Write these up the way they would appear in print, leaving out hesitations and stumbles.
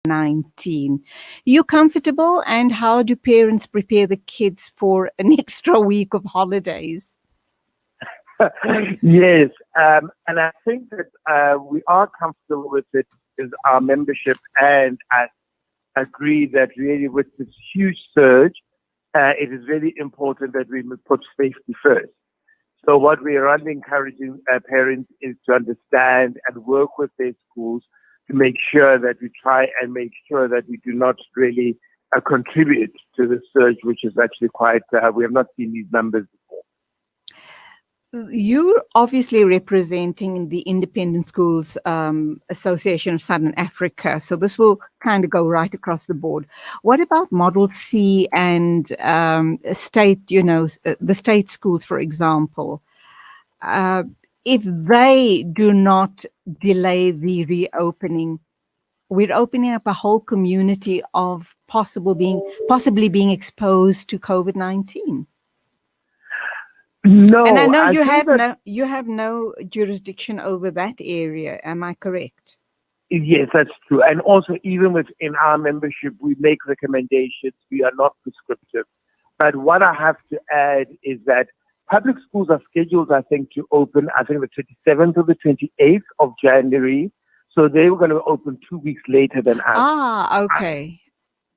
COVID-19. You comfortable, and how do parents prepare the kids for an extra week of holidays? Yes, and I think that we are comfortable with it as our membership, and I agree that really with this huge surge, it is really important that we put safety first. So what we are really encouraging parents is to understand and work with their schools to make sure that we try and make sure that we do not really contribute to the surge, which is actually quite, we have not seen these numbers before. You're obviously representing the Independent Schools Association of Southern Africa, so this will kind of go right across the board. What about Model C and state, the state schools, for example? If they do not delay the reopening, we're opening up a whole community of possibly being exposed to COVID-19. No, and I know you have no jurisdiction over that area. Am I correct? Yes, that's true. And also, even within our membership, we make recommendations. We are not prescriptive. But what I have to add is that public schools are scheduled, I think, to open, I think, the 27th or the 28th of January. So they were going to open 2 weeks later than us. Ah, okay.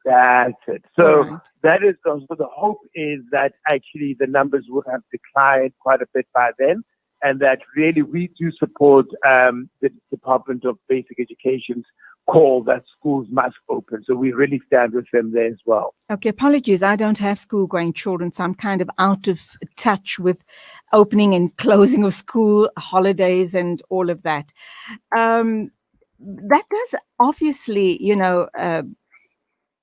That's it. So right. That is also the hope is that actually the numbers would have declined quite a bit by then, and that really we do support the Department of Basic Education's call that schools must open. So we really stand with them there as well. Okay, apologies. I don't have school-going children, so I'm kind of out of touch with opening and closing of school, holidays, and all of that. That does obviously,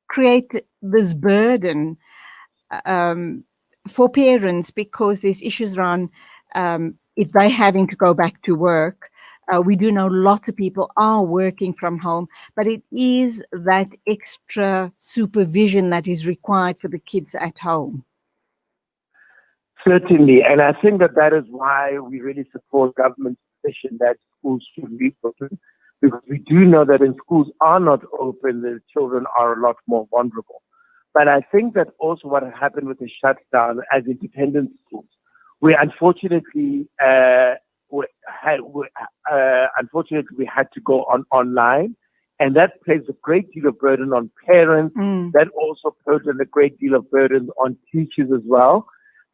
create this burden for parents, because there's issues around if they're having to go back to work. We do know lots of people are working from home, but it is that extra supervision that is required for the kids at home. Certainly, and I think that is why we really support government's position that schools should be open, because we do know that when schools are not open, the children are a lot more vulnerable. But I think that also what happened with the shutdown as independent schools, we unfortunately had to go online, and that placed a great deal of burden on parents. That also put a great deal of burden on teachers as well.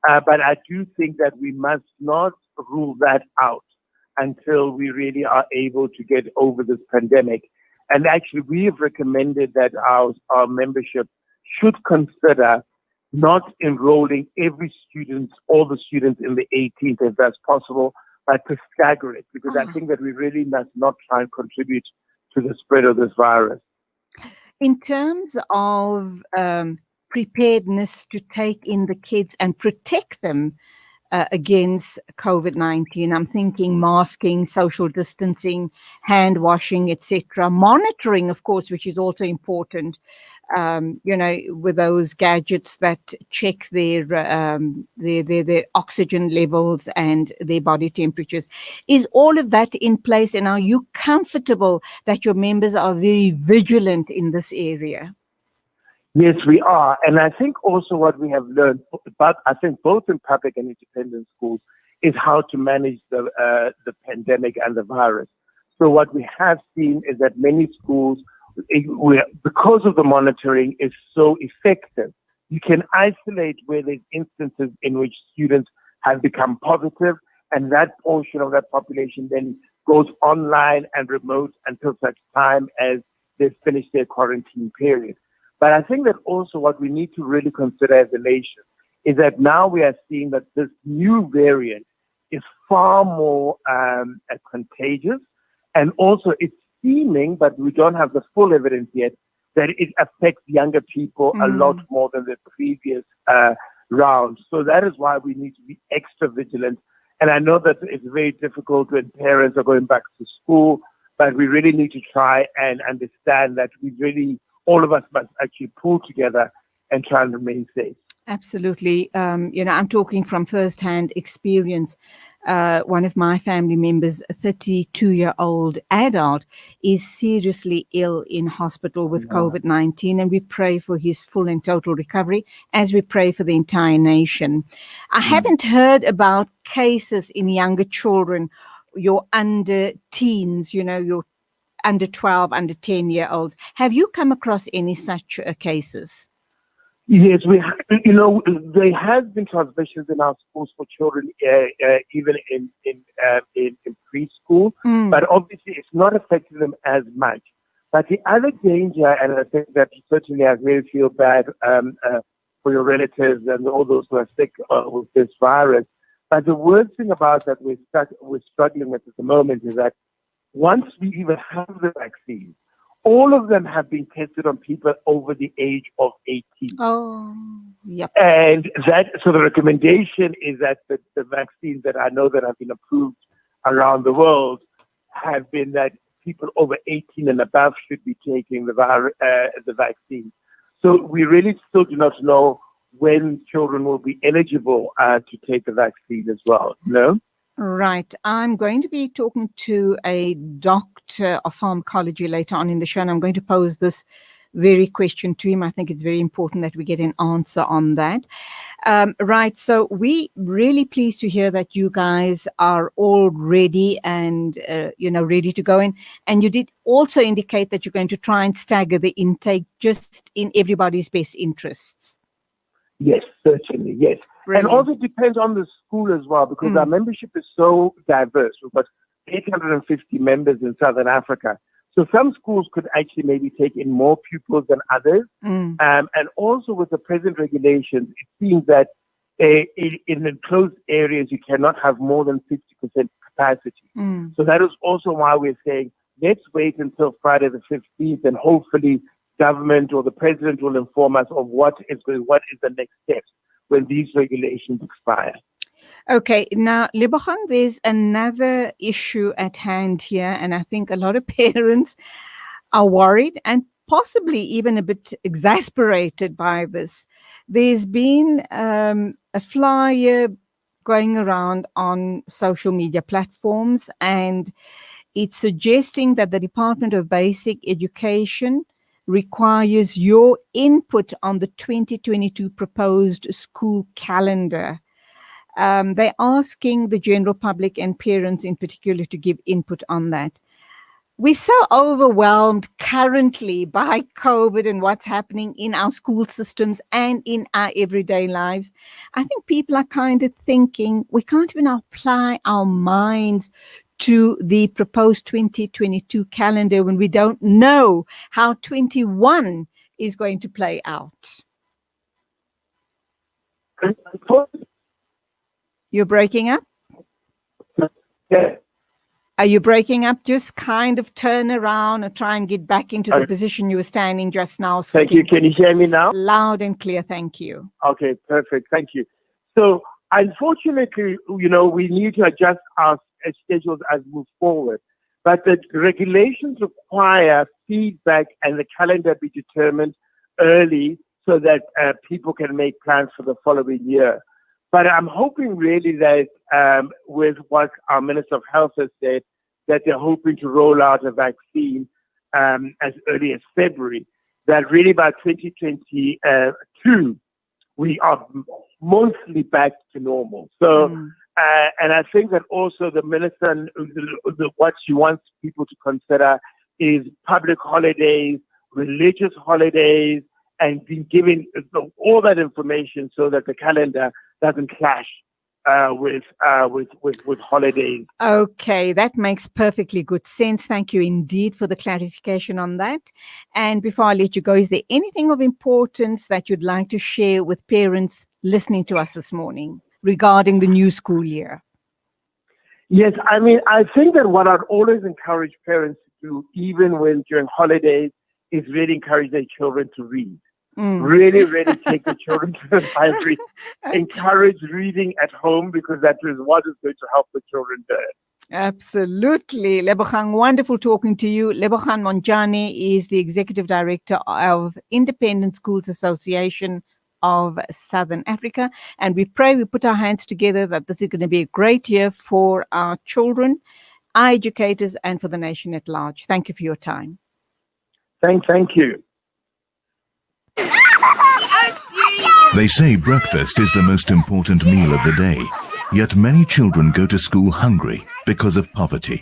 But I do think that we must not rule that out until we really are able to get over this pandemic. And actually, we have recommended that our membership should consider not enrolling all the students in the 18th if that's possible, but to stagger it, because I think that we really must not try and contribute to the spread of this virus. In terms of preparedness to take in the kids and protect them against COVID-19, I'm thinking masking, social distancing, hand washing, etc. Monitoring, of course, which is also important. With those gadgets that check their oxygen levels and their body temperatures. Is all of that in place, and are you comfortable that your members are very vigilant in this area? Yes, we are. And I think also what we have learned, but I think both in public and independent schools, is how to manage the pandemic and the virus. So what we have seen is that many schools, because of the monitoring is so effective, you can isolate where there's instances in which students have become positive, and that portion of that population then goes online and remote until such time as they've finished their quarantine period. But I think that also what we need to really consider as a nation is that now we are seeing that this new variant is far more contagious, and also it's seeming, but we don't have the full evidence yet, that it affects younger people a lot more than the previous round. So that is why we need to be extra vigilant. And I know that it's very difficult when parents are going back to school, but we really need to try and understand that all of us must actually pull together and try and remain safe. Absolutely. I'm talking from firsthand experience. one of my family members, a 32-year-old adult, is seriously ill in hospital with COVID-19, and we pray for his full and total recovery as we pray for the entire nation. I haven't heard about cases in younger children, your under teens, your under 12, under 10-year-olds. Have you come across any such cases? Yes, there has been transmissions in our schools for children, even in preschool, but obviously it's not affecting them as much. But the other danger, and I think that certainly I really feel bad for your relatives and all those who are sick with this virus. But the worst thing about that we're struggling with at the moment is that once we even have the vaccine, all of them have been tested on people over the age of 18. Oh, yep. And so the recommendation is that the vaccines that I know that have been approved around the world have been that people over 18 and above should be taking the vaccine. So we really still do not know when children will be eligible to take the vaccine as well. No? Right. I'm going to be talking to a doctor of pharmacology later on in the show, and I'm going to pose this very question to him. I think it's very important that we get an answer on that. Right. So we really pleased to hear that you guys are all ready and, ready to go in. And you did also indicate that you're going to try and stagger the intake just in everybody's best interests. Yes, certainly. Yes. Brilliant. And also it depends on the school as well, because our membership is so diverse. We've got 850 members in Southern Africa. So some schools could actually maybe take in more pupils than others. And also with the present regulations, it seems that in enclosed areas, you cannot have more than 50% capacity. So that is also why we're saying, let's wait until Friday the 15th, and hopefully government or the president will inform us of what is the next steps when these regulations expire. Okay, now, Lebogang, there's another issue at hand here, and I think a lot of parents are worried and possibly even a bit exasperated by this. There's been a flyer going around on social media platforms, and it's suggesting that the Department of Basic Education requires your input on the 2022 proposed school calendar. They're asking the general public and parents in particular to give input on that. We're so overwhelmed currently by COVID and what's happening in our school systems and in our everyday lives. I think people are kind of thinking we can't even apply our minds to the proposed 2022 calendar when we don't know how 21 is going to play out. You're breaking up? Yeah. Are you breaking up? Just kind of turn around and try and get back into the position you were standing just now. Thank you. Can you hear me now? Loud and clear. Thank you. Okay, perfect. Thank you. So unfortunately, we need to adjust our schedules as we move forward. But the regulations require feedback and the calendar be determined early so that people can make plans for the following year. But I'm hoping really that with what our Minister of Health has said, that they're hoping to roll out a vaccine as early as February, that really by 2022, we are mostly back to normal. So, and I think that also the Minister, what she wants people to consider is public holidays, religious holidays, and being given all that information so that the calendar doesn't clash with holidays. Okay, that makes perfectly good sense. Thank you indeed for the clarification on that. And before I let you go, is there anything of importance that you'd like to share with parents listening to us this morning regarding the new school year? Yes, I mean, I think that what I'd always encourage parents to do, even when during holidays, is really encourage their children to read. Really take the children to the library. Encourage reading at home, because that is what is going to help the children do it. Absolutely. Lebogang, wonderful talking to you. Lebogang Monjane is the Executive Director of Independent Schools Association of Southern Africa. And we pray, we put our hands together that this is going to be a great year for our children, our educators, and for the nation at large. Thank you for your time. Thank you. They say breakfast is the most important meal of the day, yet many children go to school hungry because of poverty.